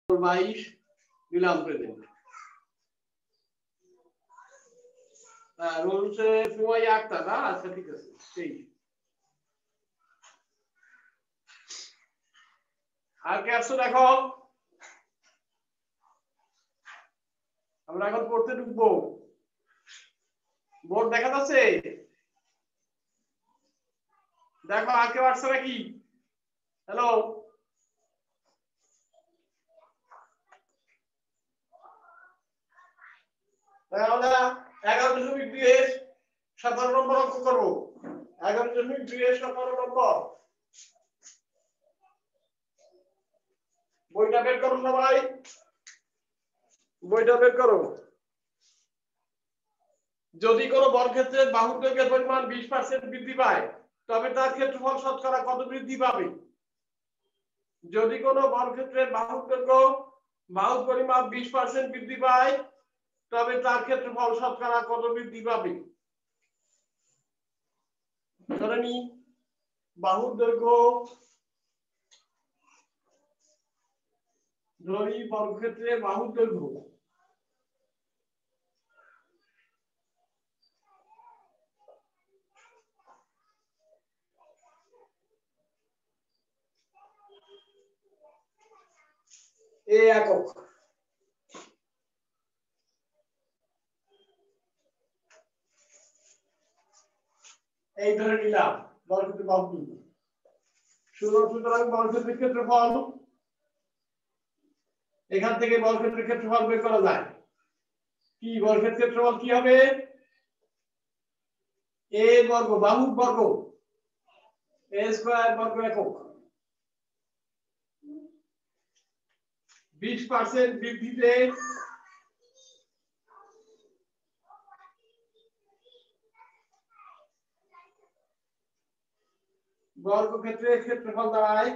22 দিলাম প্রেজেন্ট রোলসে সময় একটা না আচ্ছা ঠিক আছে সেই আর কে আসছো দেখো আমরা এখন পড়তে ঢুকবো বোর্ড দেখা যাচ্ছে দেখো আর কেউ আসছে নাকি হ্যালো আমরা 11.2 নম্বর অঙ্ক করবো 11.2 নম্বর বইটা বের করো সবাই বইটা বের করো যদি কোনো বর্গক্ষেত্রের বাহুর দৈর্ঘ্যের পরিমাণ 20% বৃদ্ধি পায় তবে তার ক্ষেত্রফল শতকরা কত বৃদ্ধি পাবে যদি কোনো বর্গক্ষেত্রের বাহুর দৈর্ঘ্য বাহুর পরিমাপ 20% বৃদ্ধি পায় তবে তার ক্ষেত্রফল শতকরা কত বৃদ্ধি পাবে ধরে নি বাহুর দৈর্ঘ্য ধরি বর্গক্ষেত্রের বাহুর দৈর্ঘ্য এ একক এই ধরে নিলাম বর্গক্ষেত্রের বাহুর দৈর্ঘ্য সুতরাং বর্গক্ষেত্রের ক্ষেত্রফল এখান থেকে বর্গক্ষেত্রের ক্ষেত্রফল বের করা যায় কি বর্গক্ষেত্রের ক্ষেত্রফল কি হবে a বর্গ বাহুর বর্গ a স্কয়ার বর্গ একক 20% বৃদ্ধিতে বর্গক্ষেত্রের ক্ষেত্রফল দাঁড়ায়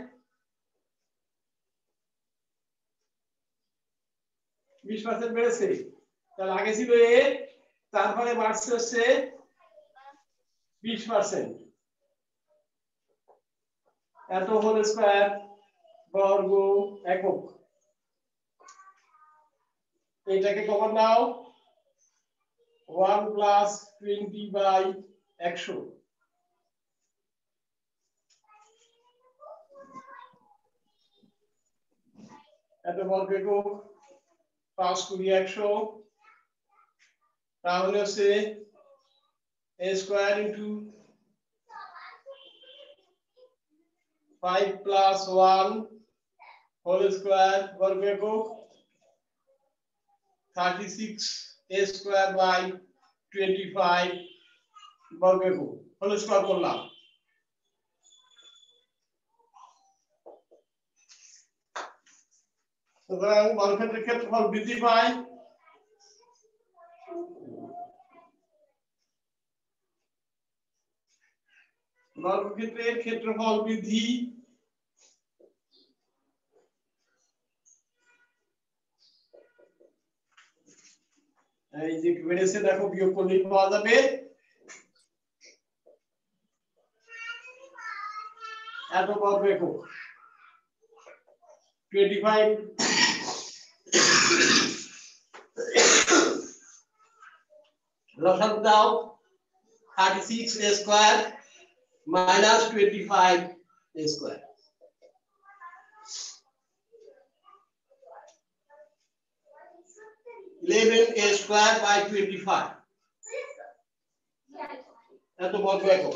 20% বেড়েছে তাহলে আগে ছিল a তারপরে বাড়ছে হচ্ছে 20% এত হোল স্কয়ার বর্গ একক এটাকে কমন নাও 1 প্লাস 20 বাই 100 এত বর্গ একক 5 কুড়ি 100 তাহলে হচ্ছে a square into 5 plus 1 whole square বর্গ একক 36 a স্কয়ার বাই 25 বর্গ একক হোল স্কয়ার করলাম সুতরাং বর্গক্ষেত্রের ক্ষেত্রফল বৃদ্ধি পায় বর্গক্ষেত্রের ক্ষেত্রফল বৃদ্ধি এই যে বেড়েছে দেখো বিয়োগ করলে পাওয়া যাবে এত বর্গ একক 25 লসাগু দাও 36 a square minus 25 a square a square by 25 এত বর্গ একক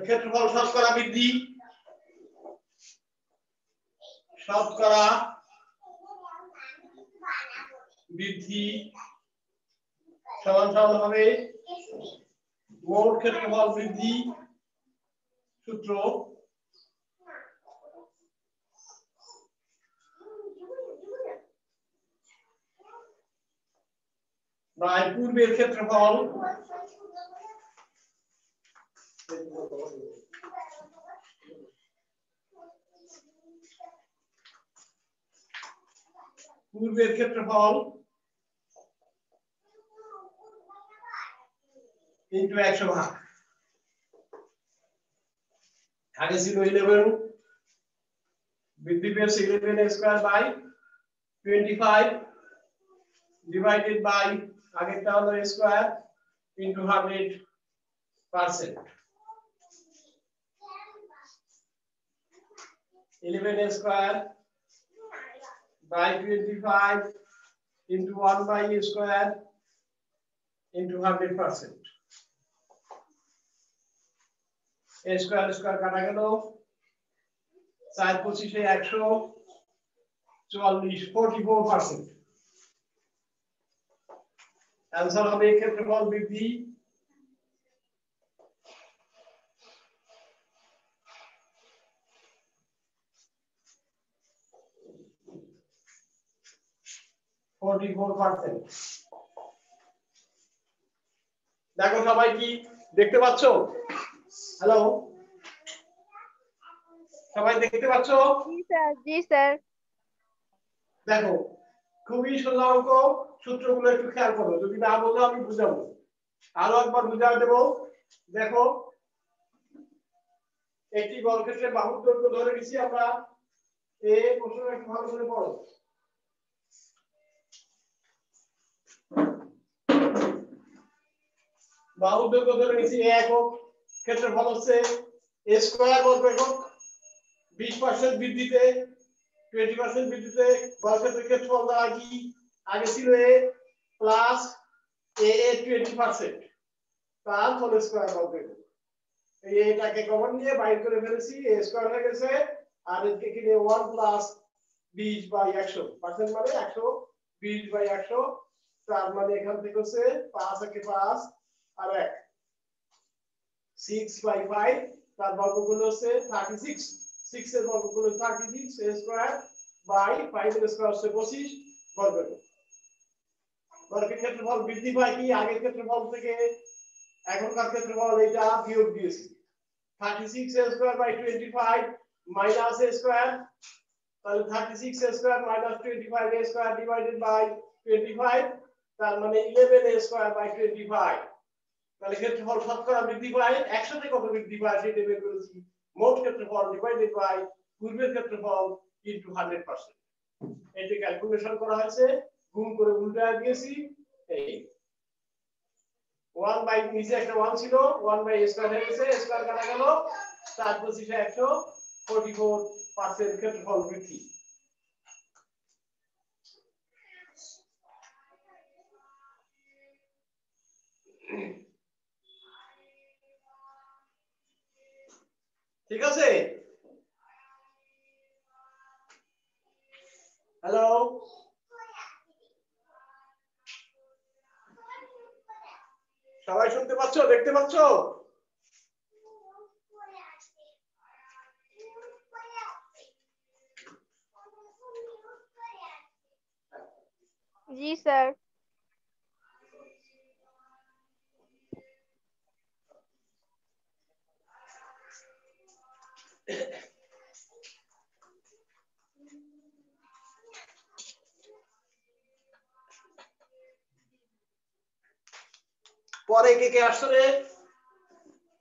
ক্ষেত্রফল শতকরা বৃদ্ধি শতকরা বৃদ্ধি সমান সমান হবে মোট ক্ষেত্রফল বৃদ্ধি সূত্র বাই পূর্বের ক্ষেত্রফল পূর্বের ক্ষেত্রফল ইনটু 100 ভাগ আগে ছিল 11 বৃদ্ধি পেয়েছে 11 স্কয়ার বাই 25 ডিভাইডেড বাই আগেরটা হলো square into 100%। 11 square by 25 into 1 by a square into 100%. a square square কাটা গেল 4 25 এ 144 44%। आंसर হবে ক্ষেত্রফল বৃদ্ধি 44%। দেখো সবাই কি দেখতে পাচ্ছো? হ্যালো, সবাই দেখতে পাচ্ছো? জি স্যার, জি স্যার। দেখো খুবই সোজা অঙ্ক, সূত্রগুলো একটু খেয়াল করো, যদি না বোঝো আমি বুঝাবো, আরো একবার বুঝিয়ে দেবো। দেখো একটি বর্গক্ষেত্রের বাহুর দৈর্ঘ্য ধরে নিছি আমরা, এ প্রশ্নটা একটু ভালো করে পড়ো। বাহুর দৈর্ঘ্য ধরে নিছি এ একক, ক্ষেত্রফল হচ্ছে a স্কয়ার বর্গ একক, 20% বৃদ্ধিতে 20% বৃদ্ধিতে বর্গক্ষেত্রের ক্ষেত্রফল দ্বারা কি আগে ছিল a প্লাস a 20% তার হোল স্কয়ার বর্গ একক। এই এটাকে কমন নিয়ে বাইর করে ফেলেছি, a স্কয়ার হয়ে গেছে, আর এদিকে কি 1 প্লাস 20 বাই 100% মানে 120 বাই 100, তার মানে এখান থেকে হচ্ছে 5 একে 5 আর 1 6 বাই 5, তার বর্গমূল হচ্ছে 36, 6 এর বর্গমূল 36 a স্কয়ার বাই 5 এর স্কয়ার হচ্ছে 25 বর্গ একক। বর্গের ক্ষেত্রফল বৃদ্ধি পায় কি আগের ক্ষেত্রফল থেকে এখনকার ক্ষেত্রফল এটা বিয়োগ দিয়েছি, 36 a square by 25 minus a square, তাহলে 36 a square minus 25 a square divided by 25, তার মানে 11 a স্কয়ার বাই 25। তাহলে ক্ষেত্রফল শতকরা বৃদ্ধি পায়, একসাথে কত বৃদ্ধি পায় সেটা বের করেছি, মোট ক্ষেত্রফল ডিভাইডেড বাই পূর্বের ক্ষেত্রফল ইনটু 100%। এটা ক্যালকুলেশন করা হয়েছে, গুণ করে উল্টায় দিয়েছি। এই 1 বাই নিচে একটা 1 ছিল, 1 বাই a স্কয়ার হয়ে গেছে, a স্কয়ার কাটা গেল, 4 25 এ 144% ক্ষেত্রফল বৃদ্ধি। ঠিক আছে? হ্যালো, সবাই শুনতে পাচ্ছ, দেখতে পাচ্ছ? জি স্যার। পরে কে কে আসলে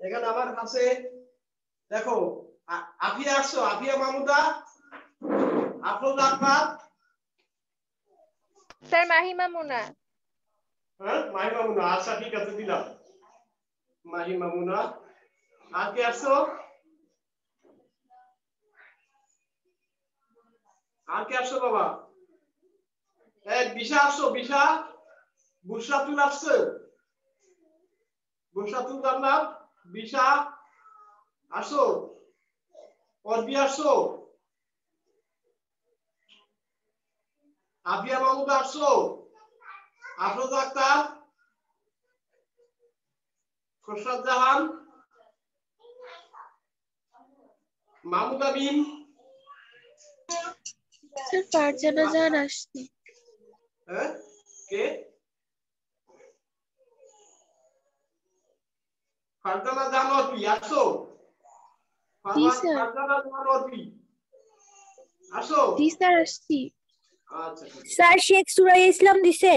এখানে আমার কাছে দেখো, আফিয়া আসছো, আফিয়া মামুদা, আফরোজ আহমদ, স্যার মাহিমা মুনা। হ্যাঁ মাহিমা মুনা, আচ্ছা ঠিক আছে দিলাম মাহিমা মুনা। আর কে আসছো? আর কে আসছো বাবা? এই বিশা আসছো, বিশা, বুশরাতুল আসছো, বুশরাতুল জান্নাত, বিশা আসছো, অরবি আসছো, আফিয়া মাহমুদ আসছো, আফরোজ আক্তার, খোরশাদ জাহান, মাহমুদ আমিন, স্যার ফারজানা জাহান আসছে। হ্যাঁ কে? ফারজানা জাহান অরবি আসছো? জি স্যার। ফারজানা জাহান অরবি আসো? জি স্যার আসছি। আচ্ছা স্যার শেখ সুরাই ইসলাম দিছে।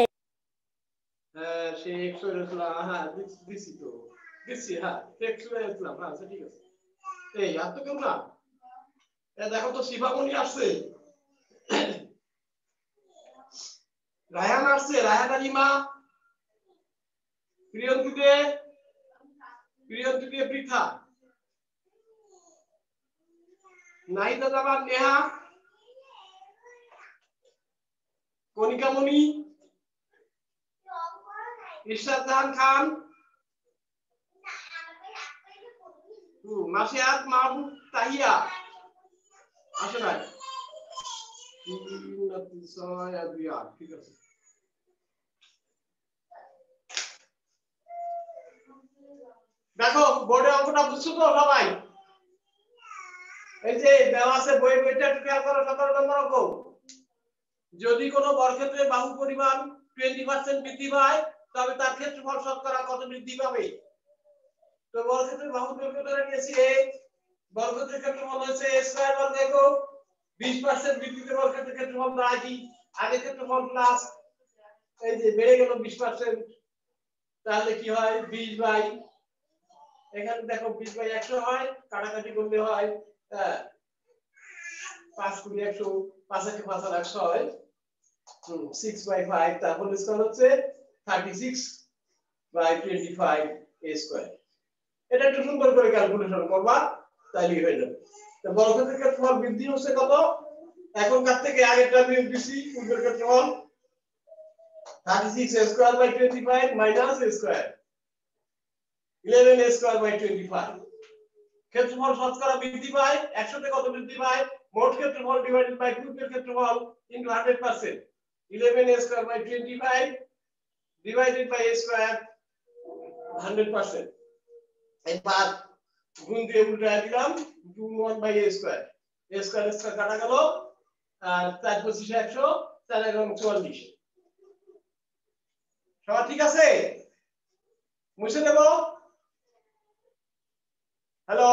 হ্যাঁ শেখ সুরাই ইসলাম, হ্যাঁ দিছি তো, দিছি, হ্যাঁ শেখ সুরাই ইসলাম, হ্যাঁ আচ্ছা ঠিক আছে। এই আর তো কেউ না? দেখো তো শিবামণি আসছে, রায়হান আসছে, রায়হান আলিমা, প্রিয়ন্তীতে পৃথা, নাহিদা জামান নেহা, কণিকামণি, ইরশাদ জাহান খান, মাসিয়াত মাহবুব তাহিয়া আসে নাই। ঠিক আছে, দেখো বোর্ডে অঙ্কটা বুঝছো তো সবাই? এই যে দেওয়া আছে বইটা ক্লিয়ার করো। 17 নম্বর অঙ্ক, যদি কোনো বর্গক্ষেত্রের বাহু পরিমাণ 20% বৃদ্ধি পায় তবে তার ক্ষেত্রফল শতকরা কত বৃদ্ধি পাবে? তো বর্গক্ষেত্রের বাহু দৈর্ঘ্য ধরে নিয়েছি a, বর্গক্ষেত্রের ক্ষেত্রফল হচ্ছে a স্কয়ার বর্গ একক, 20% বৃদ্ধিতে বর্গক্ষেত্রের ক্ষেত্রফল দাঁড়ায় কি আগে ক্ষেত্রফল প্লাস এই যে বেড়ে গেল 20%, তাহলে কি হয় 20 বাই, এখানে দেখো 20 বাই 100 হয়, কাটাকাটি করলে হয় 5 × 100, 5 একে 5 আর 100 হয় 6 বাই 5, তারপর স্কয়ার হচ্ছে 36 বাই 25 a স্কয়ার। এটা একটু সুন্দর করে ক্যালকুলেশন করবা তাইলে হয়ে যাবে। তো বর্গক্ষেত্রের ক্ষেত্রফল বৃদ্ধি হচ্ছে কত? এখনকার থেকে আগেরটা বিয়োগ দিছি, পূর্বের ক্ষেত্রফল 36 a square by 25 minus a square 11 a square by 25। ক্ষেত্রফল শতকরা বৃদ্ধি পায় 100 তে কত বৃদ্ধি পায়? মোট ক্ষেত্রফল ডিভাইডেড বাই পূর্বের ক্ষেত্রফল into 100%, 11 a square by 25 divided by a square 100%। এবার গুণ দিয়ে উল্টায় দিলাম 21 by a square, a square square কাটা গেল আর 4 25 100, 4 এবং 44। সব ঠিক আছে? মুছে দেব? হ্যালো,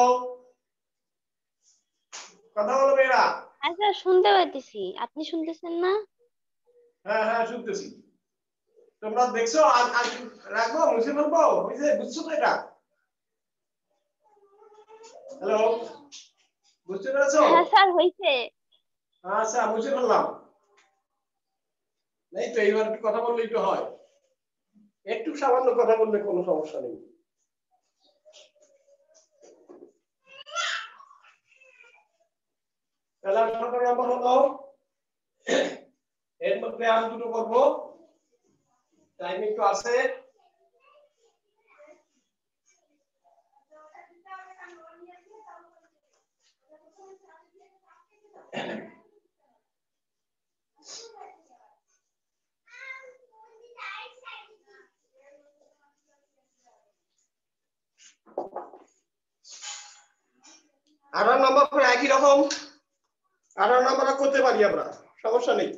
কথা বলো মেয়েরা। আচ্ছা, শুনতে পাইতেছি, আপনি শুনতেছেন না? হ্যাঁ হ্যাঁ শুনতেছি। তোমরা দেখছো? রাখবো, মুছে ফেলবো? বুঝছে, বুঝছো তো এটা? হ্যালো, বুঝতে পেরেছো? হ্যাঁ স্যার, হইছে। আচ্ছা, মুছে ফেললাম। এই তো এইবার একটু কথা বললে একটু হয়, একটু সামান্য কথা বললে কোনো সমস্যা নেই। তাহলে 17 নম্বর হলো, এর মধ্যে আমি দুটো করবো, টাইম একটু আছে। আঠারো নম্বর করে একই রকম 18 নম্বর করতে পারি আমরা, সমস্যা নেই।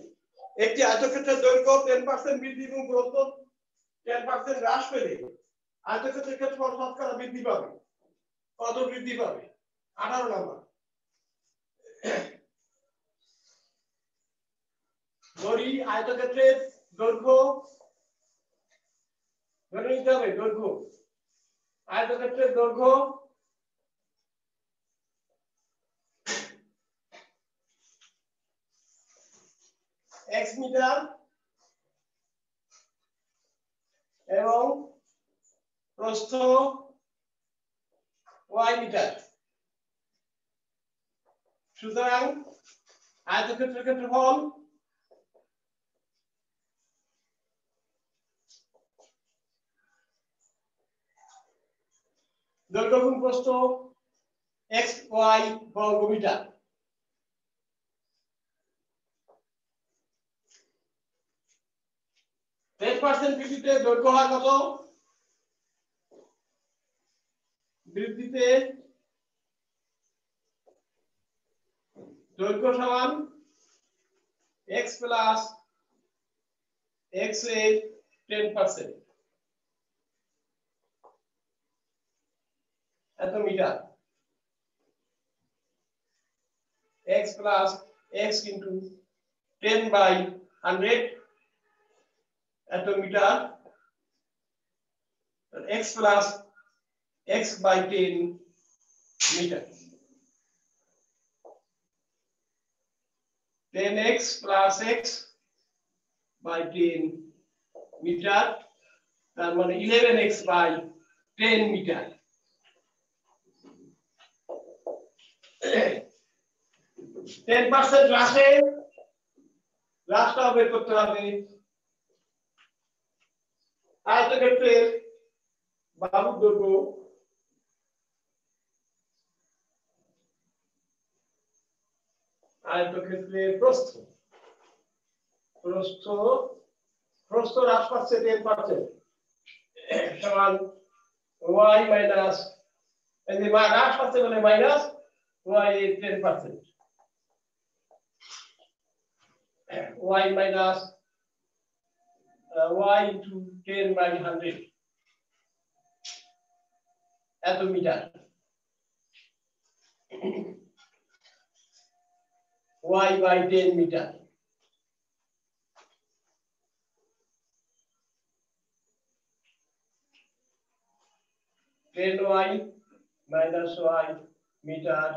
একটি আয়তক্ষেত্রের দৈর্ঘ্য 10% বৃদ্ধি এবং দূরত্ব 10% হ্রাস পেলে আয়তক্ষেত্রের ক্ষেত্রফল শতকরা বৃদ্ধি পাবে। কত বৃদ্ধি পাবে? 18 নম্বর। ধরি আয়তক্ষেত্রের দৈর্ঘ্য, ধরে নিতে হবে দৈর্ঘ্য, আয়তক্ষেত্রের দৈর্ঘ্য x মিটার এবং প্রস্থ y মিটার। সুতরাং আয়তক্ষেত্রের ক্ষেত্রফল দৈর্ঘ্য গুণ প্রস্থ x y বর্গ মিটার। বৃদ্ধিতে দৈর্ঘ্য হয় কত? বৃদ্ধিতে দৈর্ঘ্য সমান x প্লাস x এর 10%, এত metre. x plus x into 10 by 100 এত metre, x plus x by 10 metre. 10x plus x by 10 metre, তার মানে 11x by 10 মিটার। 10% হ্রাসটা বের করতে হবে। আয়তক্ষেত্রের বাহুর দৈর্ঘ্য আয়তক্ষেত্রের প্রস্থ হ্রাস পাচ্ছে 10% সমান y মাইনাস, এই যে হ্রাস পাচ্ছে মানে মাইনাস y এর 10%, y minus y into 10 by 100 এত metre, y by 10 metre. y minus y metre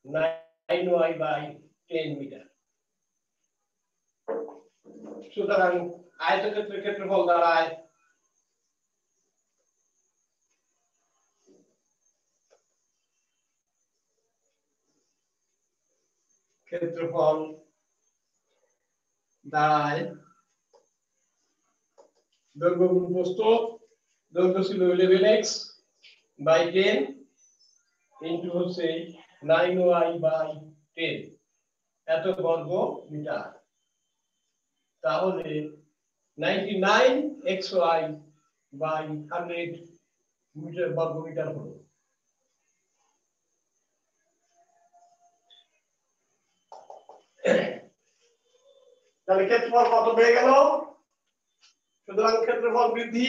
9y by 10 metre. সুতরাং আয়তক্ষেত্রের ক্ষেত্রফল দাঁড়ায় দৈর্ঘ্য গুণ প্রস্থ, দৈর্ঘ্য ছিল 11x by 10 ইনটু হচ্ছে 9y by 10 এত বর্গ মিটার। তাহলে 99xy by 100 মিটার বর্গ মিটার হলো। তাহলে ক্ষেত্রফল কত হয়ে গেল? সুতরাং ক্ষেত্রফল বৃদ্ধি,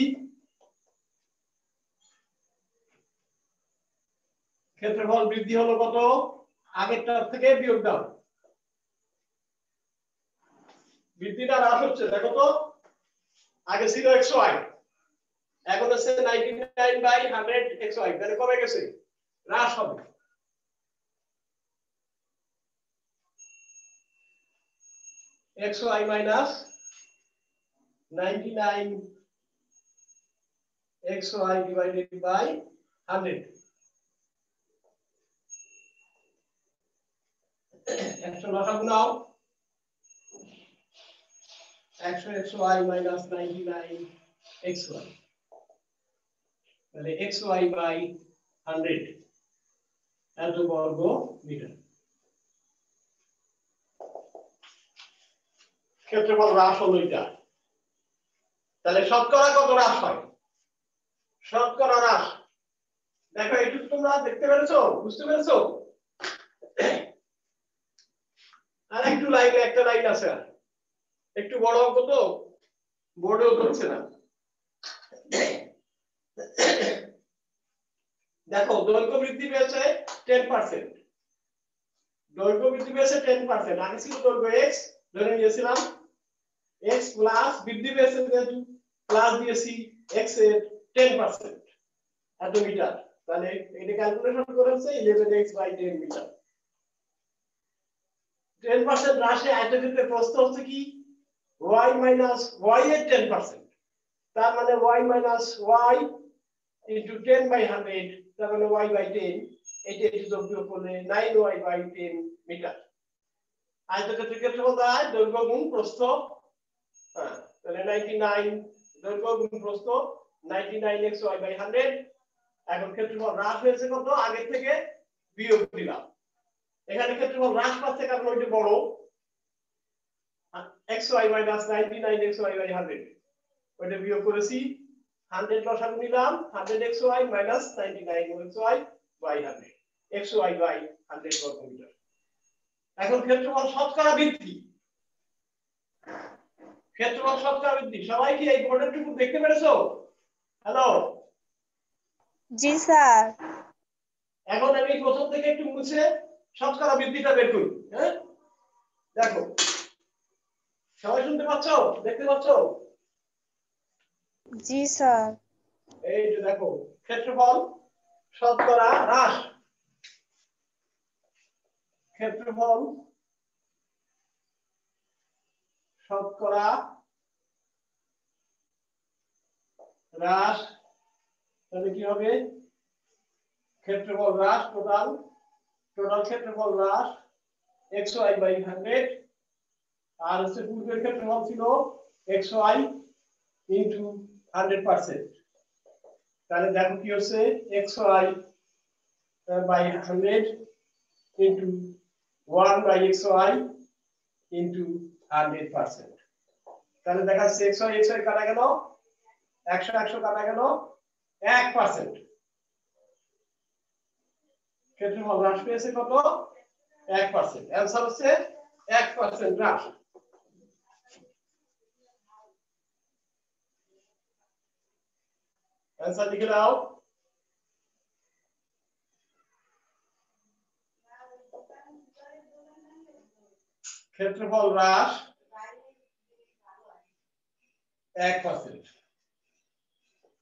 ক্ষেত্রফল বৃদ্ধি হলো কত? আগেরটার থেকে বিয়োগ দাও। বৃদ্ধিটা হ্রাস হচ্ছে, দেখো তো, আগে ছিল xy, এখন হচ্ছে 99 by 100 xy, তাহলে কমে গেছে, হ্রাস হবে। xy minus 99 xy divided by 100 100 লসাগু নাও, 100 xy minus 99 xy, তাহলে xy by 100 এত বর্গ মিটার। ক্ষেত্রফল হ্রাস হলো এটা। তাহলে শতকরা কত হ্রাস হয়? শতকরা হ্রাস দেখো, একটু তোমরা দেখতে পেরেছো, বুঝতে পেরেছো? আর একটু লাইন, একটা লাইন আছে, একটু বড় অঙ্ক তো বোর্ডেও ধরছে না। দেখো, দৈর্ঘ্য বৃদ্ধি পেয়েছে 10%, দৈর্ঘ্য বৃদ্ধি পেয়েছে 10%। আগে ছিল দৈর্ঘ্য x, ধরে নিয়েছিলাম x প্লাস বৃদ্ধি পেয়েছে যেহেতু প্লাস দিয়েছি x এর 10% এত মিটার। তাহলে এটা ক্যালকুলেশন করেছে 11x by 10 মিটার। 10% হ্রাসে আয়তক্ষেত্রের প্রস্থ হচ্ছে কি y minus y এর 10%, তার মানে y minus y into 10 by 100, তার মানে y by 10, এটা যোগ বিয়োগ করলে 9y by 10 মিটার। আয়তক্ষেত্রের ক্ষেত্রফল দাঁড়ায় দৈর্ঘ্য গুণ প্রস্থ, তাহলে 99 দৈর্ঘ্য গুণ প্রস্থ 99xy by 100। এখন ক্ষেত্রফল হ্রাস হয়েছে কত? আগের থেকে বিয়োগ দিলাম। এখানে ক্ষেত্রফল হ্রাস পাচ্ছে কারণ ওইটা বড়, xy minus 99xy by 100, ওইটা বিয়োগ করেছি, 100 লসাগু নিলাম, 100xy minus 99xy by 100, xy by 100 বর্গ মিটার। এখন ক্ষেত্রফল শতকরা বৃদ্ধি, ক্ষেত্রফল শতকরা বৃদ্ধি। সবাই কি এই বোর্ডের টুকু দেখতে পেরেছো? হ্যালো, জি স্যার। এখন আমি প্রথম থেকে একটু মুছে শতকরা বৃদ্ধিটা বের করি। হ্যাঁ, দেখো, সবাই শুনতে পাচ্ছ, দেখতে পাচ্ছ? জি স্যার। এই যে দেখো, ক্ষেত্রফল শতকরা হ্রাস, ক্ষেত্রফল শতকরা হ্রাস, তাহলে কি হবে ক্ষেত্রফল হ্রাস, টোটাল ক্ষেত্রফল হ্রাস xy বাই 100, আর হচ্ছে পূর্বের ক্ষেত্রফল ছিল xy ইনটু 100%। তাহলে দেখো কি হচ্ছে xy by 100 into 1 by xy into 100%। তাহলে দেখা যাচ্ছে xy কাটা গেল, 100 কাটা গেল, 1%। ক্ষেত্রফল হ্রাস পেয়েছে কত? 1%। অ্যানসার হচ্ছে 1% হ্রাস। অ্যানসার লিখে দাও। ক্ষেত্রফল হ্রাস 1%।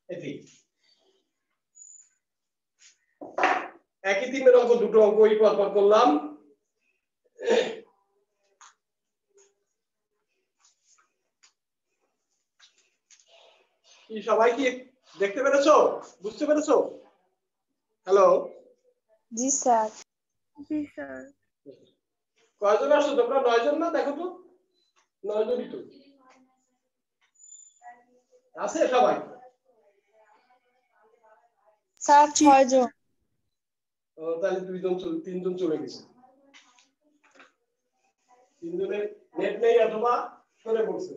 এটি একই তিনের অঙ্ক, দুটো অঙ্ক ওই পর করলাম। কি সবাই কি দেখতে পেরেছো, বুঝতে পেরেছো? হ্যালো, জি স্যার। জি স্যার। কয়জন আসছো তোমরা? 9 জন না? দেখো তো 9 জনই তো আছে সবাই। স্যার 6 জন। তাহলে 3 জন চলে গেছে। 3 জনের নেট নেই অথবা সরে পড়ছে।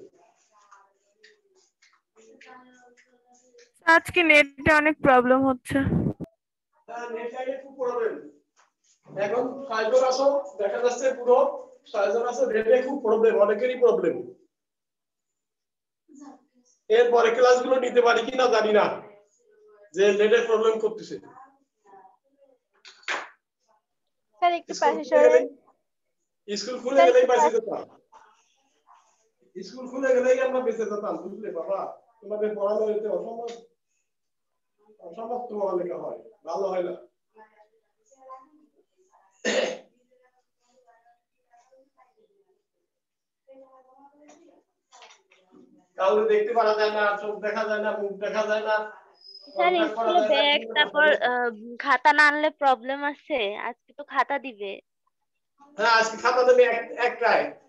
আজকে নেটে অনেক প্রবলেম হচ্ছে। হ্যাঁ, নেট লাইনে খুব প্রবলেম। এখন 6 জন আসো, দেখা যাচ্ছে পুরো 6 জন আছে, নেটে খুব প্রবলেম, অনেকেরই প্রবলেম। এরপরে ক্লাসগুলো নিতে পারি কিনা জানি না, যে নেটের প্রবলেম করতেছে। স্যার একটু পাশে সরেন। স্কুল খুলে গেলেই বেঁচে যেতাম, স্কুল খুলে গেলেই আমরা বেঁচে যেতাম, বুঝলে বাবা? তোমাদের পড়ানো হইতে অসম্ভব তোমার লেখা হয়, ভালো হয় না। কাউকে দেখতে পারা যায় না, চোখ দেখা যায় না, মুখ দেখা যায় না। স্যার স্কুলে ব্যাগ তারপর খাতা না আনলে প্রবলেম আছে। আজকে তো খাতা দিবে। হ্যাঁ, আজকে খাতা দেবে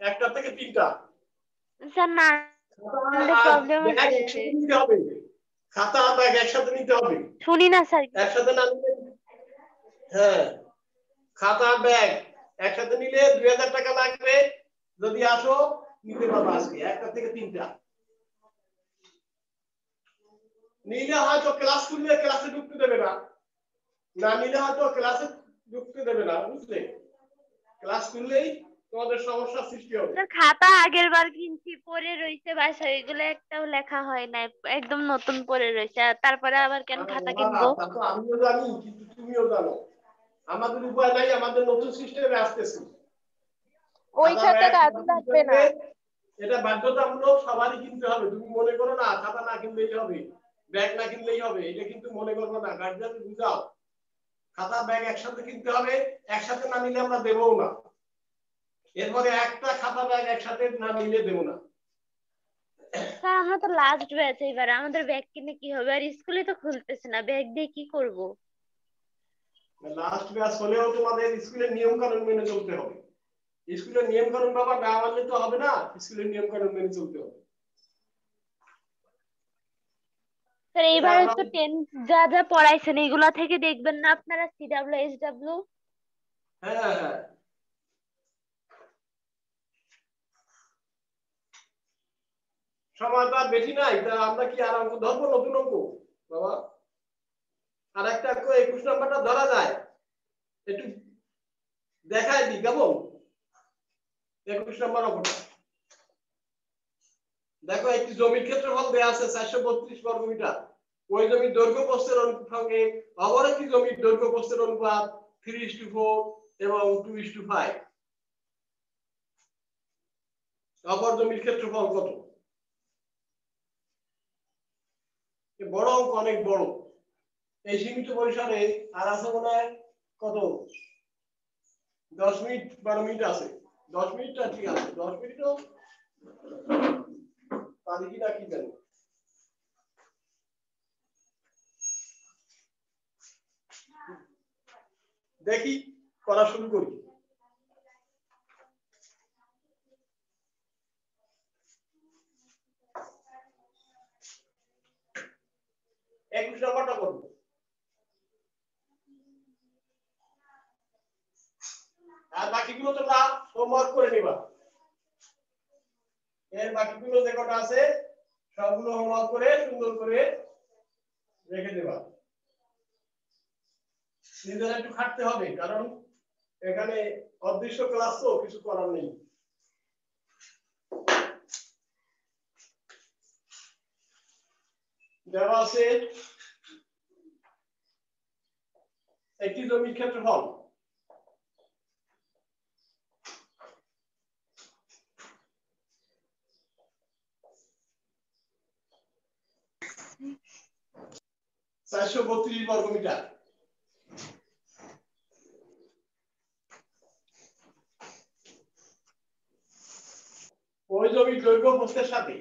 একটা থেকে 3টা। স্যার না আনলে প্রবলেম ব্যাগ আছে। একসাথে নিতে হবে, খাতা আর ব্যাগ একসাথে নিতে হবে। শুনি না স্যার। একসাথে না নিলে, হ্যাঁ, খাতা ব্যাগ একসাথে নিলে 2000 টাকা লাগবে। যদি আসো নিতে পারবো আজকে 1টা থেকে 3টা। নিলে হয়তো ক্লাস করলে ক্লাসে ঢুকতে দেবে না, না নিলে হয়তো ক্লাসে ঢুকতে দেবে না, বুঝলে? ক্লাস করলেই তোমাদের সমস্যা সৃষ্টি হবে। স্যার খাতা আগের বার কিনছি, পড়ে রইছে বাসায়, এগুলো একটাও লেখা হয় না, একদম নতুন পড়ে রইছে। তারপরে আবার কেন খাতা কিনবো? তা তো আমিও জানি, কিন্তু তুমিও জানো। আমাদের উপায় নাই, আমাদের নতুন সিস্টেমে আসতেছি। ওই খাতা কাজে লাগবে না। এটা বাধ্যতামূলক, সবারই কিনতে হবে। তুমি মনে করো না খাতা না কিনলেই হবে, ব্যাগ না কিনলেই হবে, এটা কিন্তু মনে করবো না। গার্জিয়ান বুঝাও, খাতা ব্যাগ একসাথে কিনতে হবে, একসাথে না নিলে আমরা দেবও না। এরপরে একটা খাতা ব্যাগ একসাথে না নিলে দেবো না। স্যার আমরা তো লাস্ট ব্যাচ, এবার আমাদের ব্যাগ কিনে কি হবে? আর স্কুলে তো খুলতেছে না, ব্যাগ দিয়ে কি করব? লাস্ট ব্যাচ হলেও তোমাদের স্কুলের নিয়ম কানুন মেনে চলতে হবে। স্কুলের নিয়ম কানুন বাবা না মানলে তো হবে না, স্কুলের নিয়ম কানুন মেনে চলতে হবে। স্যার এইবারে তো 10 যা যা পড়াইছেন এগুলা থেকে দেখবেন না আপনারা সিডব্লিউ এসডব্লিউ? হ্যাঁ হ্যাঁ, সময় তো আর বেশি নাই, তা আমরা কি আর অঙ্ক ধরবো? নতুন অঙ্ক বাবা, আর একটা 21 নাম্বারটা ধরা যায়, একটু দেখাই দিই কেমন? 21 নাম্বার অঙ্কটা দেখো, একটি জমির ক্ষেত্রফল দেয়া আছে 432 বর্গ মিটার। ওই জমির দৈর্ঘ্য প্রস্থের অনুপাতে অপর একটি জমির দৈর্ঘ্য প্রস্থের অনুপাত 3:4 এবং 2:5। অপর জমির ক্ষেত্রফল কত? বড় অঙ্ক, অনেক বড়। এই সীমিত পরিসরে আর আছে মনে হয় কত, 10 মিনিট 12 মিনিট আছে। 10 মিনিটটা ঠিক আছে, 10 মিনিটও সাদিকি না কি জানি দেখি করা শুরু করি একুশ নম্বরটা করবো আর বাকিগুলো তোমরা হোমওয়ার্ক করে নিবা এর বাকিগুলো যে কটা আছে সবগুলো হোমওয়ার্ক করে সুন্দর করে রেখে দেবা নিজেরা একটু খাটতে হবে কারণ এখানে অদৃশ্য ক্লাস তো কিছু করার নেই দেওয়া আছে একটি জমির ক্ষেত্রফল চারশো 432 বর্গমিটার ওই জমির দৈর্ঘ্য প্রস্থের সাথে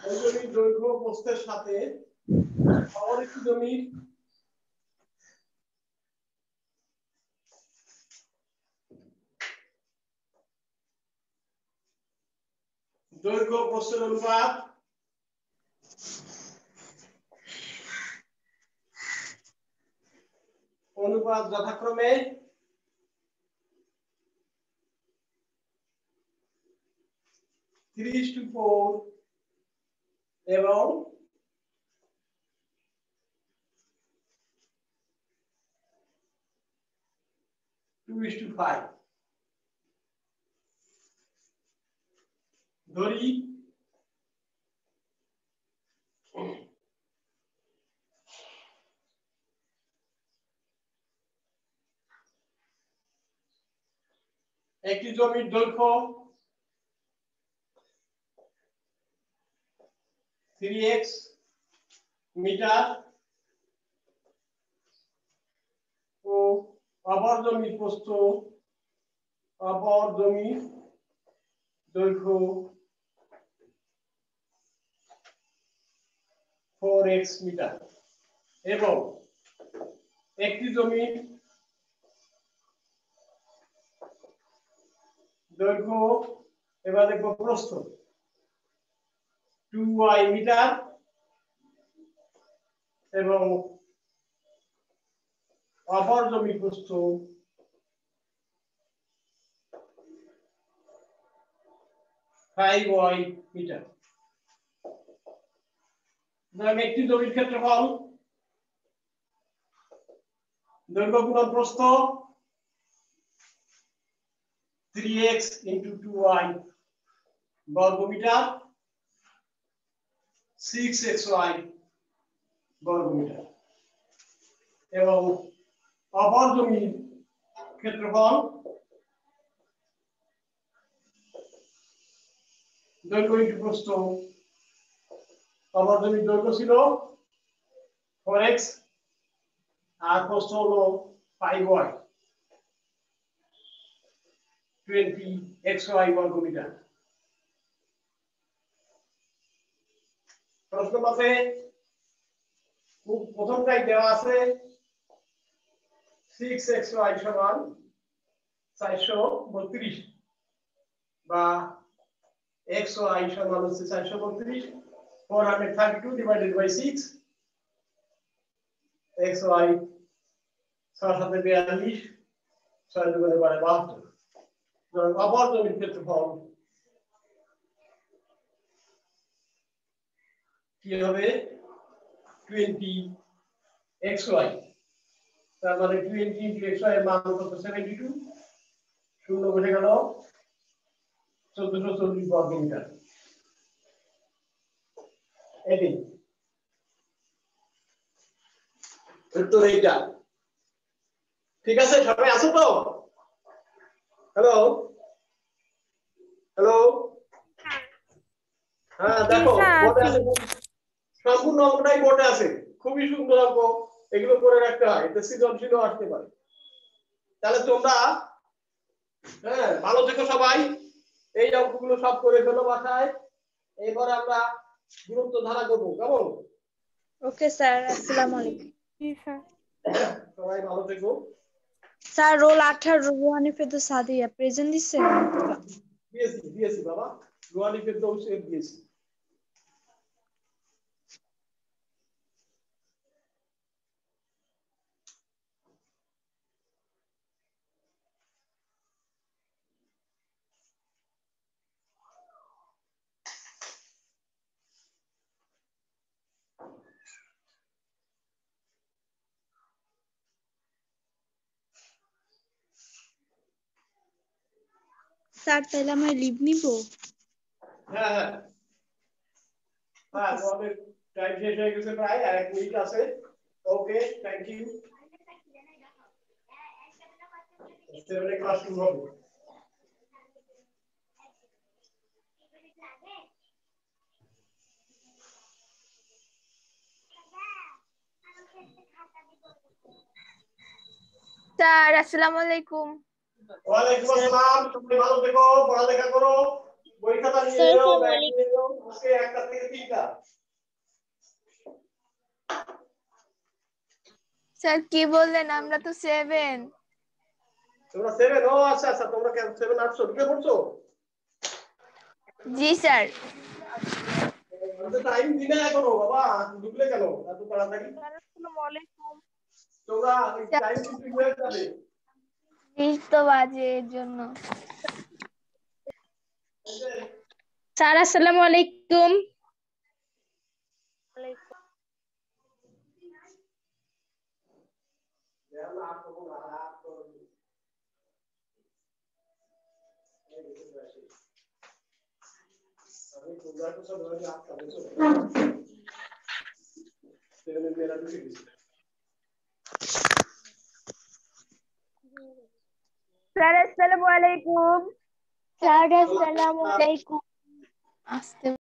ওই জমির দৈর্ঘ্য প্রস্থের সাথে অপর একটি জমির দৈর্ঘ্য প্রস্থের অনুপাত যথাক্রমে 3:4 এবং 2:5 ধরি একটি জমির দৈর্ঘ্য 3x মিটার ও অপর জমির প্রস্থ দৈর্ঘ্য 4x মিটার এবং একটি জমির দৈর্ঘ্য এবার দেখব প্রস্থ 2y মিটার এবং অপর জমির প্রস্থ 5y মিটার ধরেন একটি জমির ক্ষেত্রফল দৈর্ঘ্য গুণন প্রস্থ 3x into 2y বর্গমিটার 6xy বর্গমিটার এবং অপর জমির ক্ষেত্রফল দৈর্ঘ্য ইন্টু প্রস্থ অপর জমির দৈর্ঘ্য ছিল 4x আর প্রস্থ হলো 5y 20xy বর্গমিটার প্রশ্ন মতে প্রথমটাই দেওয়া আছে 6xy সমান 432 বা xy সমান হচ্ছে 432 432 divided by 6 xy 6 7 42 6 2 72 অপর জমির ক্ষেত্রফল কি হবে 20xy তার মানে 20 into xy এর মান কত 72 শূন্য বসে গেল 1440 বর্গমিটার এটি উত্তর এইটা ঠিক আছে সবাই আছো তো হ্যালো হ্যালো হ্যাঁ দেখো বোর্ডে আছে সম্পূর্ণ অঙ্কটাই বোর্ডে আছে খুবই সুন্দর অঙ্ক এগুলো করে রাখতে হয় এতে সৃজনশীলও আসতে পারে তাহলে তোমরা হ্যাঁ ভালো থেকো সবাই। এই অঙ্কগুলো সব করে ফেলো বাসায়। এবার আমরা দূরত্ব ধারা করবো, কেমন? ওকে স্যার, আসসালামু আলাইকুম। জি স্যার। সবাই ভালো থেকো। Sir roll 18 Rouhani Ferdous Sadia present দিছে? দিয়েছি বাবা, রুহানি ফেরদৌস দিয়েছি। স্যার তাহলে আমরা লিভ নিব? হ্যাঁ হ্যাঁ হ্যাঁ, তোমাদের টাইম শেষ হয়ে গেছে, প্রায় আর 1 মিনিট আছে। ওকে, থ্যাংক ইউ। 7 এ ক্লাস শুরু হবে। স্যার আসসালামু আলাইকুম। ওয়ালাইকুম আসসালাম, সবাই ভালো থেকো, পড়ালেখা করো, বই খাতা নিয়ে স্যার, এও, আসসালামু ব্যাগ আলাইকুম। নিয়ে এও, আজকে 1টা থেকে 3টা। স্যার কি বললেন? আমরা তো 7। তোমরা 7? ও আচ্ছা আচ্ছা, তোমরা 7 8 ঢুকে পড়ছো? জি স্যার। আমি তো টাইম দিই না এখনো বাবা, ঢুকলে কেন এত তাড়াতাড়ি? স্যার আসসালামু আলাইকুম। তোমরা টাইম কিন্তু হয়ে যাবে। 20 তো বাজে এর জন্য। স্যার আসসালামু আলাইকুম। স্যার আসসালামু আলাইকুম। স্যার, আসসালামু আলাইকুম। আসতে